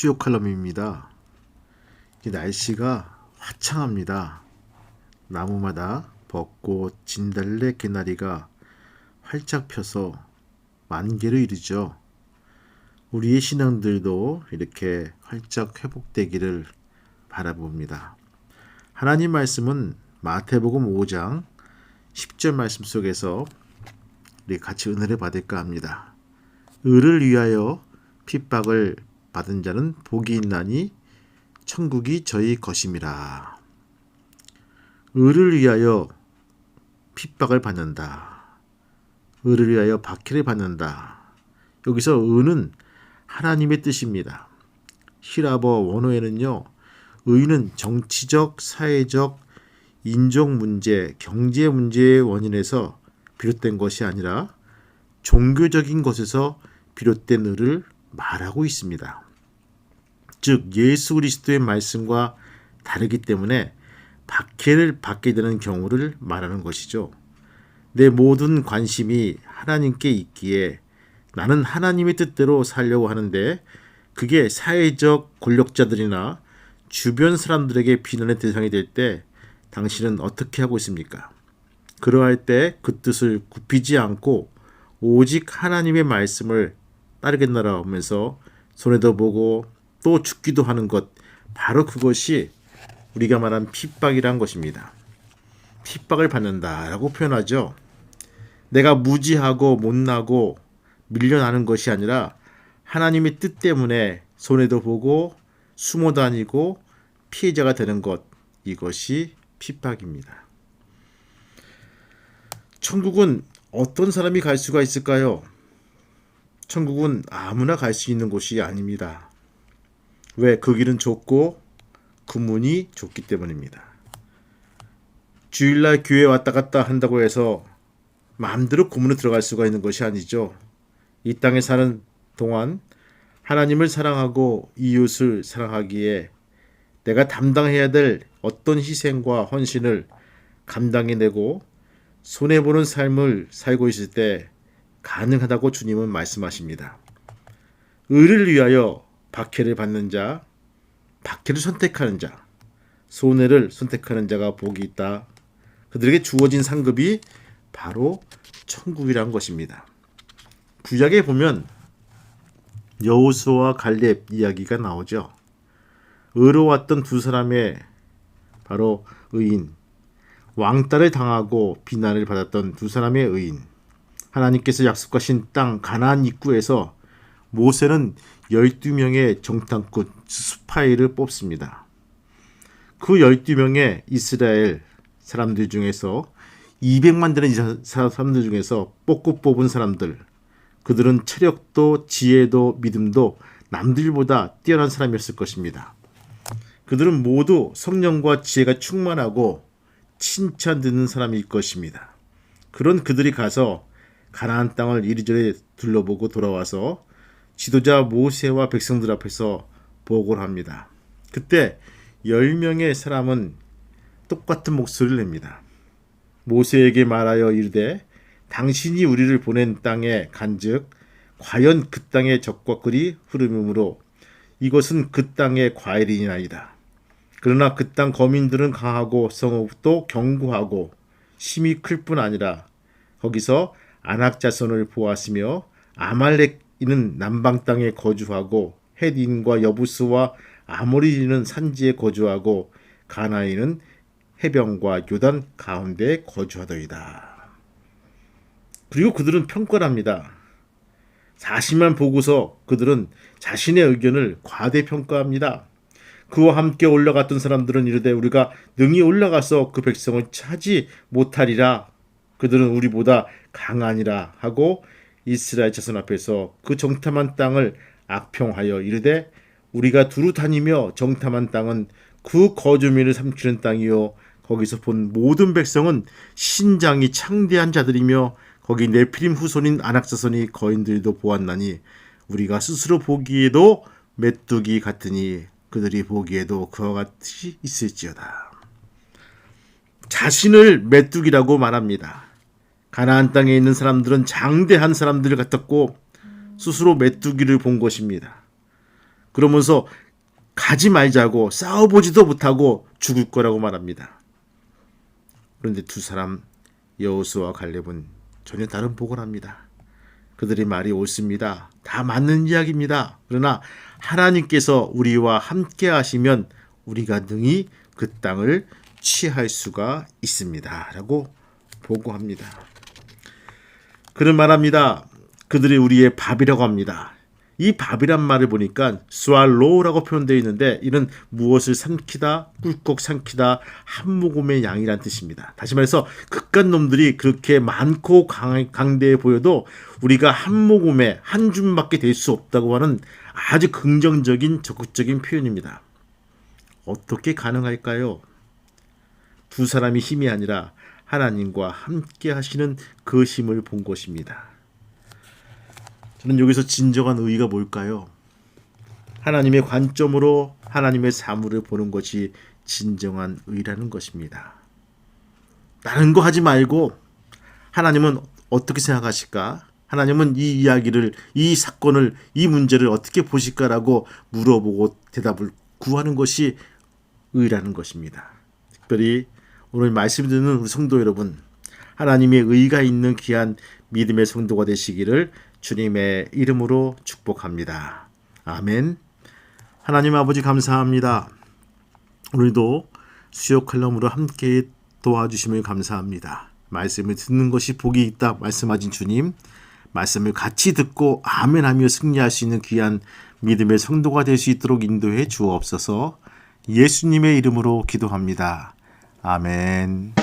주요 칼럼입니다. 날씨가 화창합니다. 나무마다 벚꽃, 진달래, 개나리가 활짝 펴서 만개를 이루죠. 우리의 신앙들도 이렇게 활짝 회복되기를 바라봅니다. 하나님 말씀은 마태복음 5장 10절 말씀 속에서 우리 같이 은혜를 받을까 합니다. 의를 위하여 핍박을 받은 자는 복이 있나니 천국이 저희 것임이라. 의를 위하여 핍박을 받는다. 의를 위하여 박해를 받는다. 여기서 의는 하나님의 뜻입니다. 히라버 원어에는요, 의는 정치적, 사회적, 인종 문제, 경제 문제의 원인에서 비롯된 것이 아니라 종교적인 것에서 비롯된 의를 말하고 있습니다. 즉 예수 그리스도의 말씀과 다르기 때문에 박해를 받게 되는 경우를 말하는 것이죠. 내 모든 관심이 하나님께 있기에 나는 하나님의 뜻대로 살려고 하는데 그게 사회적 권력자들이나 주변 사람들에게 비난의 대상이 될 때 당신은 어떻게 하고 있습니까? 그러할 때 그 뜻을 굽히지 않고 오직 하나님의 말씀을 따르겠노라 하면서 손해도 보고 또 죽기도 하는 것, 바로 그것이 우리가 말한 핍박이란 것입니다. 핍박을 받는다라고 표현하죠. 내가 무지하고 못나고 밀려나는 것이 아니라 하나님의 뜻 때문에 손해도 보고 숨어 다니고 피해자가 되는 것, 이것이 핍박입니다. 천국은 어떤 사람이 갈 수가 있을까요? 천국은 아무나 갈 수 있는 곳이 아닙니다. 왜? 그 길은 좁고 그 문이 좁기 때문입니다. 주일날 교회 왔다 갔다 한다고 해서 마음대로 그 문에 들어갈 수가 있는 것이 아니죠. 이 땅에 사는 동안 하나님을 사랑하고 이웃을 사랑하기에 내가 담당해야 될 어떤 희생과 헌신을 감당해내고 손해보는 삶을 살고 있을 때 가능하다고 주님은 말씀하십니다. 의를 위하여 박해를 받는 자, 박해를 선택하는 자, 손해를 선택하는 자가 복이 있다. 그들에게 주어진 상급이 바로 천국이란 것입니다. 구약에 보면 여호수아와 갈렙 이야기가 나오죠. 의로웠던 두 사람의 바로 의인, 왕따를 당하고 비난을 받았던 두 사람의 의인, 하나님께서 약속하신 땅 가나안 입구에서 모세는 12명의 정탐꾼 스파이를 뽑습니다. 그 12명의 이스라엘 사람들 중에서 200만 되는 사람들 중에서 뽑은 사람들, 그들은 체력도 지혜도 믿음도 남들보다 뛰어난 사람이었을 것입니다. 그들은 모두 성령과 지혜가 충만하고 칭찬 듣는 사람일 것입니다. 그런 그들이 가서 가나안 땅을 이리저리 둘러보고 돌아와서 지도자 모세와 백성들 앞에서 보고를 합니다. 그때 10명의 사람은 똑같은 목소리를 냅니다. 모세에게 말하여 이르되 당신이 우리를 보낸 땅에 간즉 과연 그 땅의 적과 꿀이 흐름이므로 이것은 그 땅의 과일이니이다. 그러나 그 땅 거민들은 강하고 성읍도 견고하고 힘이 클 뿐 아니라 거기서 아낙 자손을 보았으며 아말렉인은 남방 땅에 거주하고 헷인과 여부스와 아모리인은 산지에 거주하고 가나인은 해변과 요단 가운데에 거주하더이다. 그리고 그들은 평가를 합니다. 사실만 보고서 그들은 자신의 의견을 과대평가합니다. 그와 함께 올라갔던 사람들은 이르되 우리가 능히 올라가서 그 백성을 차지 못하리라. 그들은 우리보다 강하니라 하고 이스라엘 자손 앞에서 그 정탐한 땅을 악평하여 이르되 우리가 두루 다니며 정탐한 땅은 그 거주민을 삼키는 땅이요 거기서 본 모든 백성은 신장이 창대한 자들이며 거기 네피림 후손인 아낙 자손이 거인들도 보았나니 우리가 스스로 보기에도 메뚜기 같으니 그들이 보기에도 그와 같이 있을지어다. 자신을 메뚜기라고 말합니다. 가나안 땅에 있는 사람들은 장대한 사람들 같았고 스스로 메뚜기를 본 것입니다. 그러면서 가지 말자고 싸워보지도 못하고 죽을 거라고 말합니다. 그런데 두 사람 여호수아와 갈렙은 전혀 다른 보고를 합니다. 그들의 말이 옳습니다. 다 맞는 이야기입니다. 그러나 하나님께서 우리와 함께 하시면 우리가 능히 그 땅을 취할 수가 있습니다. 라고 보고합니다. 그는 말합니다. 그들이 우리의 밥이라고 합니다. 이 밥이란 말을 보니까 swallow라고 표현되어 있는데 이는 무엇을 삼키다, 꿀꺽 삼키다, 한 모금의 양이란 뜻입니다. 다시 말해서 그깟 놈들이 그렇게 많고 강대해 보여도 우리가 한 모금에 한 줌밖에 될 수 없다고 하는 아주 긍정적인 적극적인 표현입니다. 어떻게 가능할까요? 두 사람이 힘이 아니라 하나님과 함께 하시는 그 힘을 본 것입니다. 저는 여기서 진정한 의의가 뭘까요? 하나님의 관점으로 하나님의 사물을 보는 것이 진정한 의의라는 것입니다. 다른 거 하지 말고 하나님은 어떻게 생각하실까? 하나님은 이 이야기를, 이 사건을, 이 문제를 어떻게 보실까라고 물어보고 대답을 구하는 것이 의의라는 것입니다. 특별히 오늘 말씀 듣는 우리 성도 여러분, 하나님의 의의가 있는 귀한 믿음의 성도가 되시기를 주님의 이름으로 축복합니다. 아멘. 하나님 아버지 감사합니다. 오늘도 수요 칼럼으로 함께 도와주심을 감사합니다. 말씀을 듣는 것이 복이 있다 말씀하신 주님, 말씀을 같이 듣고 아멘하며 승리할 수 있는 귀한 믿음의 성도가 될 수 있도록 인도해 주옵소서. 예수님의 이름으로 기도합니다. 아멘.